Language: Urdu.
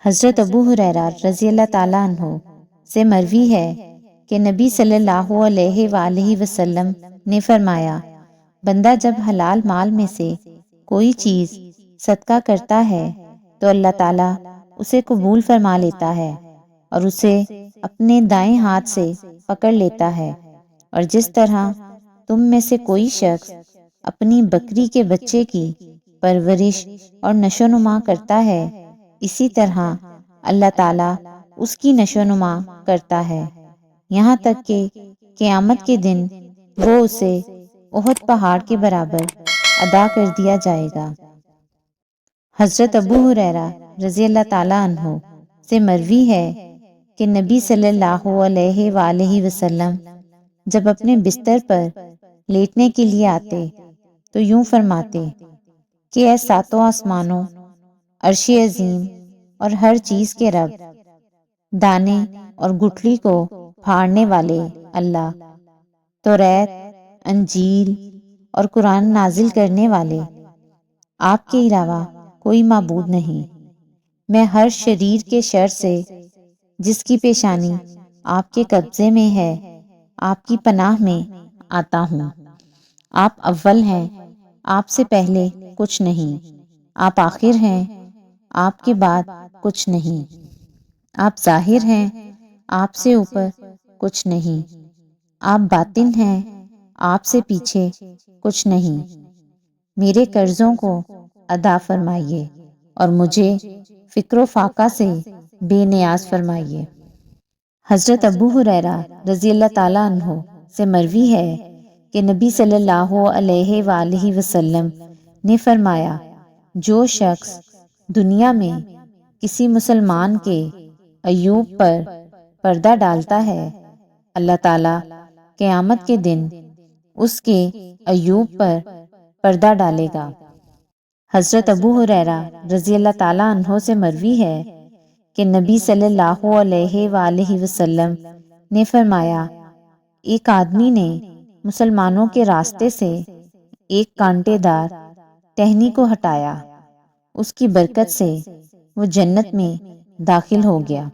حضرت ابو ہریرہ رضی اللہ تعالیٰ عنہ سے مروی ہے کہ نبی صلی اللہ علیہ وآلہ وسلم نے فرمایا، بندہ جب حلال مال میں سے کوئی چیز صدقہ کرتا ہے تو اللہ تعالیٰ اسے قبول فرما لیتا ہے اور اسے اپنے دائیں ہاتھ سے پکڑ لیتا ہے، اور جس طرح تم میں سے کوئی شخص اپنی بکری کے بچے کی پرورش اور نشو نما کرتا ہے، اسی طرح اللہ تعالیٰ اس کی نشو نما کرتا ہے، یہاں تک کہ قیامت کے دن وہ اسے احد پہاڑ کے برابر ادا کر دیا جائے گا۔ حضرت ابو ہریرہ رضی اللہ تعالیٰ عنہ سے مروی ہے کہ نبی صلی اللہ علیہ وآلہ وسلم جب اپنے بستر پر لیٹنے کے لیے آتے تو یوں فرماتے کہ اے ساتوں آسمانوں، عرش عظیم اور ہر چیز کے رب، دانے اور گٹھلی کو پھاڑنے والے اللہ، توریت، انجیل اور قرآن نازل کرنے والے، آپ کے علاوہ کوئی معبود نہیں، میں ہر شریر کے شر سے جس کی پیشانی آپ کے قبضے میں ہے آپ کی پناہ میں آتا ہوں۔ آپ اول ہیں، آپ سے پہلے کچھ نہیں، آپ آخر ہیں، آپ کے بعد کچھ نہیں، آپ ظاہر ہیں، آپ سے اوپر کچھ نہیں، آپ باطن ہیں، آپ سے پیچھے کچھ نہیں، میرے قرضوں کو ادا فرمائیے اور مجھے فکر و فاقہ سے بے نیاز فرمائیے۔ حضرت ابو ہریرہ رضی اللہ تعالیٰ عنہ سے مروی ہے کہ نبی صلی اللہ علیہ وآلہ وسلم نے فرمایا، جو شخص دنیا میں کسی مسلمان کے عیوب پر پردہ ڈالتا ہے، اللہ تعالیٰ قیامت کے دن اس کے عیوب پر پردہ ڈالے گا۔ حضرت ابو ہریرہ رضی اللہ تعالیٰ عنہ سے مروی ہے کہ نبی صلی اللہ علیہ وآلہ وسلم نے فرمایا، ایک آدمی نے مسلمانوں کے راستے سے ایک کانٹے دار ٹہنی کو ہٹایا، اس کی برکت سے وہ جنت میں داخل ہو گیا۔